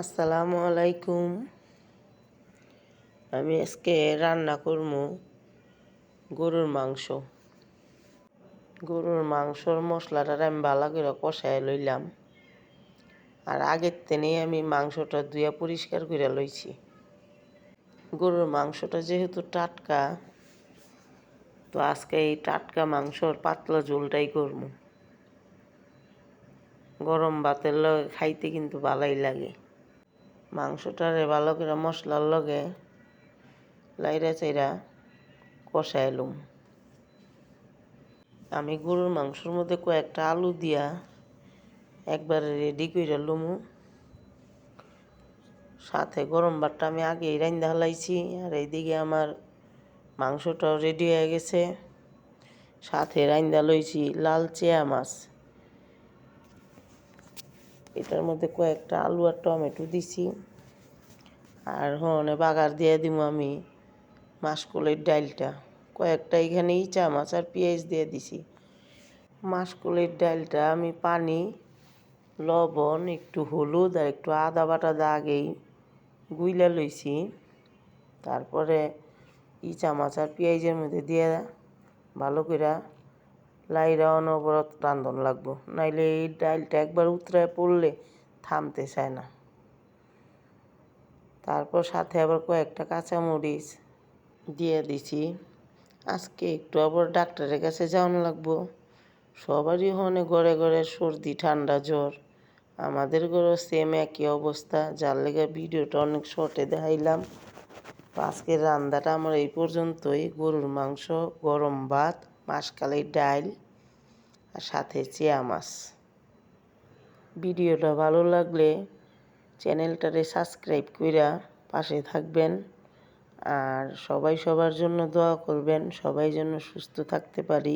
আসসালামু আলাইকুম। আমি আজকে রান্না করবো গরুর মাংস। গরুর মাংসর মশলাটা আমি ভালো করে কষায় লইলাম। আর আগের থেকেই আমি মাংসটা ধুয়ে পরিষ্কার করে লইছি। গরুর মাংসটা যেহেতু টাটকা, তো আজকে এই টাটকা মাংসর পাতলা ঝোলটাই করবো। গরম ভাতের লগে খাইতে কিন্তু ভালোই লাগে। মাংসটারে ভালো করে মশলার লগে লাইরা চাইরা কষাইলুম। আমি গরুর মাংসের মধ্যে কয়েকটা আলু দিয়া একবারে রেডি করে লুমু। সাথে গরম ভাতটা আমি আগেই রাইন্দা হালাইছি। আর এইদিকে আমার মাংসটাও রেডি হয়ে গেছে। সাথে রাইন্দা লইছি লাল চেয়া মাছ। এটার মধ্যে কয়েকটা আলু আর টমেটো দিছি। আর হনে বাগার দিয়ে দিব আমি মাসকলাইর ডালটা। কয়েকটা এখানে ইচা মাছ আর পেঁয়াজ দিয়ে দিছি। মাসকলাইর ডালটা আমি পানি, লবণ, একটু হলুদ আর একটু আদা বাটা আগেই গুইলা লইছি। তারপরে ইচা মাছ আর পেঁয়াজের মধ্যে দিয়ে ভালো করে লাইরা অনবরত রান্ধন লাগবো, নাইলে এই ডালটা একবার উতরায় পড়লে থামতে চায় না। তারপর সাথে আবার কয়েকটা কাঁচামরিচ দিয়ে দিছি। আজকে একটু আবার ডাক্তারের কাছে যাওয়ানো লাগবো। সবারই হনে ঘরে ঘরে সর্দি, ঠান্ডা, জ্বর। আমাদের ঘরেও সেম একই অবস্থা, যার লেগে ভিডিওটা অনেক শর্টে দেখাইলাম। আজকের রান্নাটা আমার এই পর্যন্তই। গরুর মাংস, গরম ভাত, মাসকালের ডাল আর সাথে চেয়া মাছ। ভিডিওটা ভালো লাগলে চ্যানেলটারে সাবস্ক্রাইব কইরা পাশে থাকবেন। আর সবাই সবার জন্য দোয়া করবেন, সবাই যেন সুস্থ থাকতে পারি।